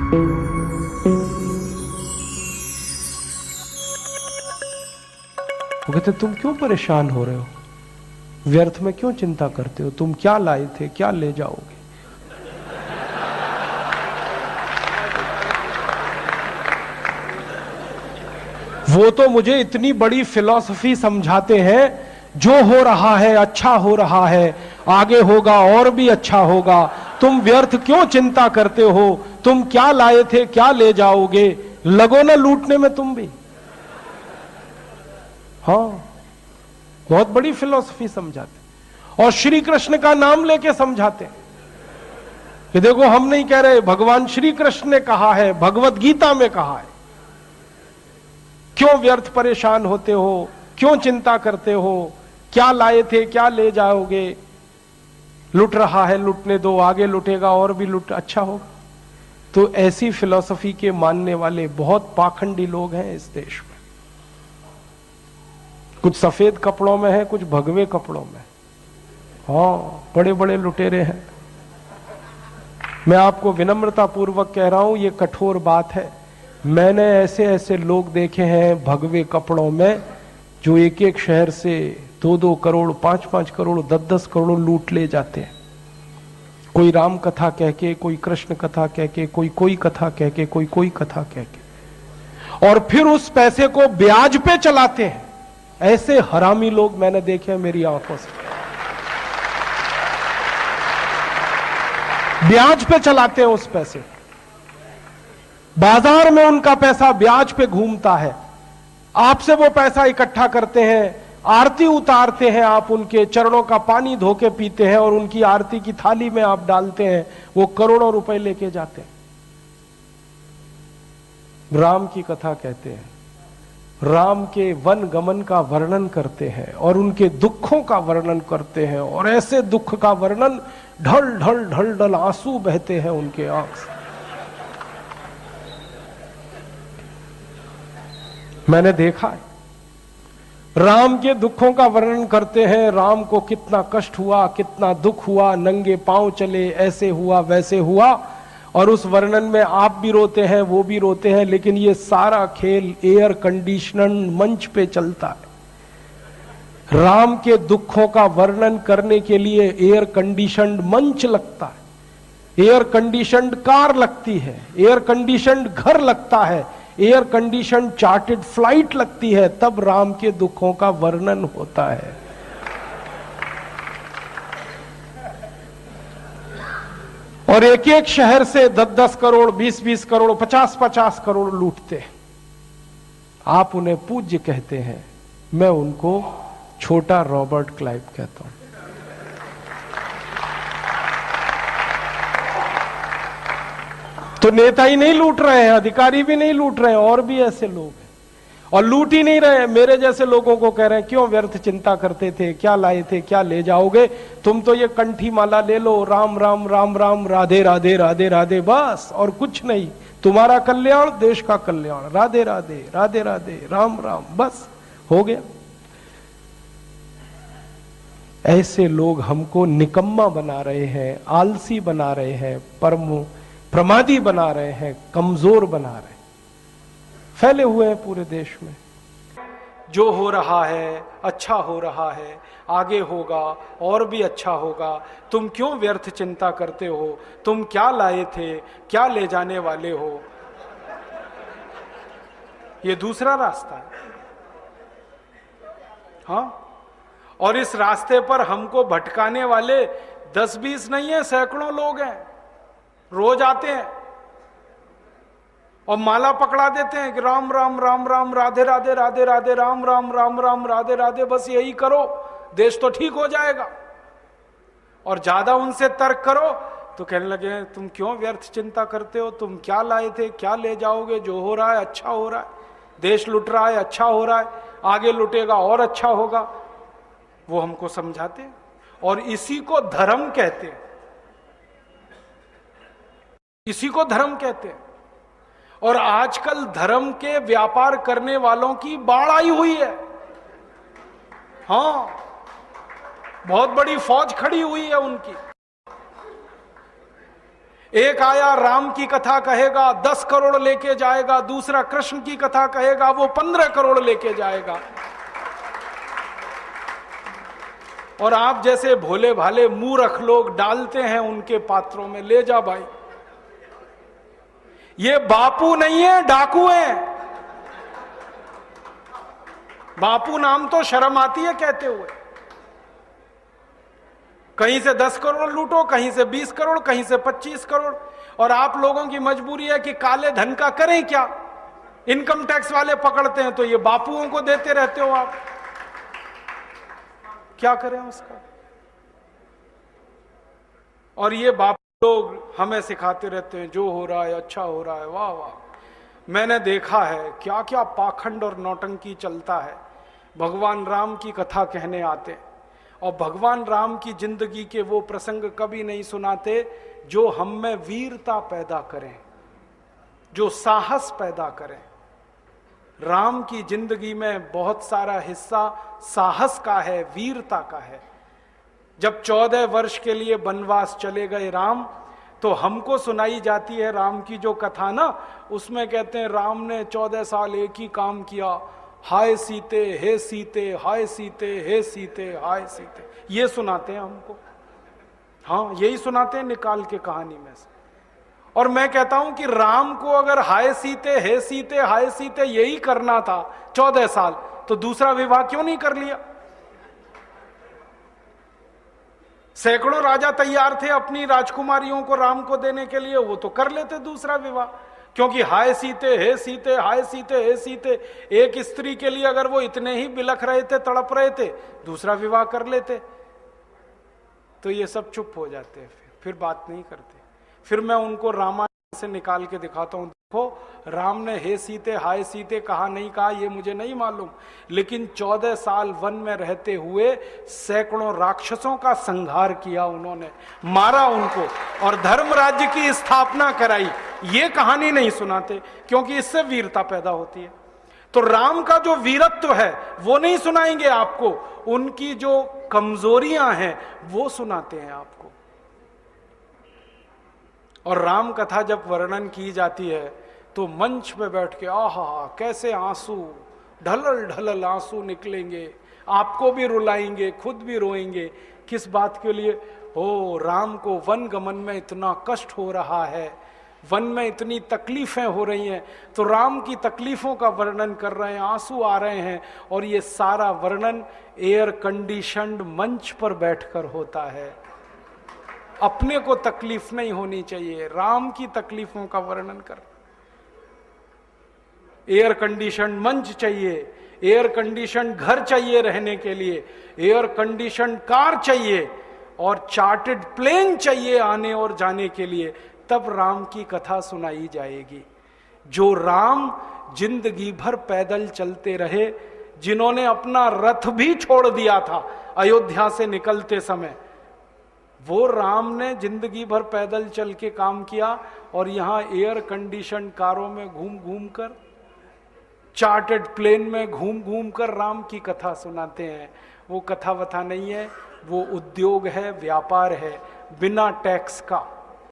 वो कहते तुम क्यों परेशान हो रहे हो, व्यर्थ में क्यों चिंता करते हो, तुम क्या लाए थे क्या ले जाओगे। वो तो मुझे इतनी बड़ी फिलॉसफी समझाते हैं, जो हो रहा है अच्छा हो रहा है, आगे होगा और भी अच्छा होगा, तुम व्यर्थ क्यों चिंता करते हो, तुम क्या लाए थे क्या ले जाओगे, लगो ना लूटने में तुम भी। हाँ, बहुत बड़ी फिलॉसफी समझाते और श्री कृष्ण का नाम लेके समझाते कि देखो हम नहीं कह रहे, भगवान श्री कृष्ण ने कहा है, भगवत गीता में कहा है, क्यों व्यर्थ परेशान होते हो, क्यों चिंता करते हो, क्या लाए थे क्या ले जाओगे, लुट रहा है लुटने दो, आगे लुटेगा और भी लुट अच्छा होगा। तो ऐसी फिलॉसफी के मानने वाले बहुत पाखंडी लोग हैं इस देश में। कुछ सफेद कपड़ों में है, कुछ भगवे कपड़ों में। हाँ, बड़े बड़े लुटेरे हैं। मैं आपको विनम्रता पूर्वक कह रहा हूं, ये कठोर बात है। मैंने ऐसे ऐसे लोग देखे हैं भगवे कपड़ों में, जो एक एक शहर से 2-2 करोड़ 5-5 करोड़ 10-10 करोड़ लूट ले जाते हैं। कोई राम कथा कह के, कोई कृष्ण कथा कह के, कोई कथा कह के, कोई कथा कह के, और फिर उस पैसे को ब्याज पे चलाते हैं। ऐसे हरामी लोग मैंने देखे हैं मेरी आंखों से। ब्याज पे चलाते हैं उस पैसे, बाजार में उनका पैसा ब्याज पे घूमता है। आपसे वो पैसा इकट्ठा करते हैं, आरती उतारते हैं, आप उनके चरणों का पानी धो के पीते हैं और उनकी आरती की थाली में आप डालते हैं, वो करोड़ों रुपए लेके जाते हैं। राम की कथा कहते हैं, राम के वन गमन का वर्णन करते हैं और उनके दुखों का वर्णन करते हैं, और ऐसे दुख का वर्णन, ढल ढल ढल ढल आंसू बहते हैं उनके आंख से। मैंने देखा है, राम के दुखों का वर्णन करते हैं, राम को कितना कष्ट हुआ, कितना दुख हुआ, नंगे पांव चले, ऐसे हुआ वैसे हुआ, और उस वर्णन में आप भी रोते हैं वो भी रोते हैं। लेकिन ये सारा खेल एयर कंडीशनड मंच पे चलता है। राम के दुखों का वर्णन करने के लिए एयर कंडीशनड मंच लगता है, एयर कंडीशनड कार लगती है, एयर कंडीशनड घर लगता है, एयर कंडीशन चार्टेड फ्लाइट लगती है, तब राम के दुखों का वर्णन होता है। और एक एक शहर से 10-10 करोड़ 20-20 करोड़ 50-50 करोड़ लूटते। आप उन्हें पूज्य कहते हैं, मैं उनको छोटा रॉबर्ट क्लाइव कहता हूं। तो नेता ही नहीं लूट रहे हैं, अधिकारी भी नहीं लूट रहे हैं, और भी ऐसे लोग हैं और लूट ही नहीं रहे हैं। मेरे जैसे लोगों को कह रहे हैं, क्यों व्यर्थ चिंता करते थे, क्या लाए थे क्या ले जाओगे, तुम तो ये कंठी माला ले लो, राम राम राम राम राधे राधे राधे राधे, बस और कुछ नहीं। तुम्हारा कल्याण, देश का कल्याण, राधे राधे राधे राधे राम राम, बस हो गया। ऐसे लोग हमको निकम्मा बना रहे हैं, आलसी बना रहे हैं, प्रमादी बना रहे हैं, कमजोर बना रहे हैं, फैले हुए हैं पूरे देश में। जो हो रहा है अच्छा हो रहा है, आगे होगा और भी अच्छा होगा, तुम क्यों व्यर्थ चिंता करते हो, तुम क्या लाए थे क्या ले जाने वाले हो। ये दूसरा रास्ता है। हाँ, और इस रास्ते पर हमको भटकाने वाले 10-20 नहीं है, सैकड़ों लोग हैं, रोज आते हैं और माला पकड़ा देते हैं कि राम राम राम राम राधे राधे राधे राधे राम राम राम राम राधे राधे, बस यही करो देश तो ठीक हो जाएगा। और ज्यादा उनसे तर्क करो तो कहने लगे, तुम क्यों व्यर्थ चिंता करते हो, तुम क्या लाए थे क्या ले जाओगे, जो हो रहा है अच्छा हो रहा है, देश लुट रहा है अच्छा हो रहा है, आगे लुटेगा और अच्छा होगा। वो हमको समझाते हैं और इसी को धर्म कहते हैं, इसी को धर्म कहते हैं। और आजकल धर्म के व्यापार करने वालों की बाढ़ आई हुई है। हाँ, बहुत बड़ी फौज खड़ी हुई है उनकी। एक आया राम की कथा कहेगा 10 करोड़ लेके जाएगा, दूसरा कृष्ण की कथा कहेगा वो 15 करोड़ लेके जाएगा। और आप जैसे भोले भाले मूर्ख लोग डालते हैं उनके पात्रों में, ले जा भाई। ये बापू नहीं है, डाकू है। बापू नाम तो शर्म आती है कहते हुए। कहीं से 10 करोड़ लूटो, कहीं से 20 करोड़, कहीं से 25 करोड़। और आप लोगों की मजबूरी है कि काले धन का करें क्या? इनकम टैक्स वाले पकड़ते हैं तो ये बापुओं को देते रहते हो आप, क्या करें उसका? और ये बापू लोग हमें सिखाते रहते हैं जो हो रहा है अच्छा हो रहा है। वाह वाह, मैंने देखा है क्या क्या पाखंड और नौटंकी चलता है। भगवान राम की कथा कहने आते और भगवान राम की जिंदगी के वो प्रसंग कभी नहीं सुनाते जो हम में वीरता पैदा करें, जो साहस पैदा करें। राम की जिंदगी में बहुत सारा हिस्सा साहस का है, वीरता का है। जब 14 वर्ष के लिए वनवास चले गए राम, तो हमको सुनाई जाती है राम की जो कथा ना, उसमें कहते हैं राम ने 14 साल एक ही काम किया, हाय सीते हे सीते, हाय सीते हे सीते, हाय सीते, ये सुनाते हैं हमको। हाँ, यही सुनाते हैं निकाल के कहानी में से। और मैं कहता हूं कि राम को अगर हाय सीते हे सीते हाय सीते यही करना था 14 साल, तो दूसरा विवाह क्यों नहीं कर लिया? सैकड़ों राजा तैयार थे अपनी राजकुमारियों को राम को देने के लिए, वो तो कर लेते दूसरा विवाह। क्योंकि हाय सीते हे सीते, हाय सीते हे सीते, एक स्त्री के लिए अगर वो इतने ही बिलख रहे थे, तड़प रहे थे, दूसरा विवाह कर लेते। तो ये सब चुप हो जाते हैं, फिर बात नहीं करते। फिर मैं उनको रामायण से निकाल के दिखाता हूं, देखो राम ने हे सीते हाय सीते कहा नहीं कहा ये मुझे नहीं मालूम, लेकिन 14 साल वन में रहते हुए सैकड़ों राक्षसों का संहार किया उन्होंने, मारा उनको और धर्म राज्य की स्थापना कराई। ये कहानी नहीं सुनाते क्योंकि इससे वीरता पैदा होती है। तो राम का जो वीरत्व है वो नहीं सुनाएंगे आपको, उनकी जो कमजोरियां हैं वो सुनाते हैं आपको। और राम कथा जब वर्णन की जाती है तो मंच पे बैठ के आहा कैसे आंसू, ढलल ढलल आंसू निकलेंगे, आपको भी रुलाएंगे, खुद भी रोएंगे। किस बात के लिए? ओ, राम को वन गमन में इतना कष्ट हो रहा है, वन में इतनी तकलीफें हो रही हैं, तो राम की तकलीफों का वर्णन कर रहे हैं, आंसू आ रहे हैं। और ये सारा वर्णन एयर कंडीशन्ड मंच पर बैठकर होता है। अपने को तकलीफ नहीं होनी चाहिए, राम की तकलीफों का वर्णन कर। एयर कंडीशन मंच चाहिए, एयर कंडीशन घर चाहिए रहने के लिए, एयर कंडीशन कार चाहिए और चार्टर्ड प्लेन चाहिए आने और जाने के लिए, तब राम की कथा सुनाई जाएगी। जो राम जिंदगी भर पैदल चलते रहे, जिन्होंने अपना रथ भी छोड़ दिया था अयोध्या से निकलते समय, वो राम ने जिंदगी भर पैदल चल के काम किया और यहां एयर कंडीशन कारों में घूम घूम कर, चार्टर्ड प्लेन में घूम घूम कर राम की कथा सुनाते हैं। वो कथा वथा नहीं है, वो उद्योग है, व्यापार है, बिना टैक्स का।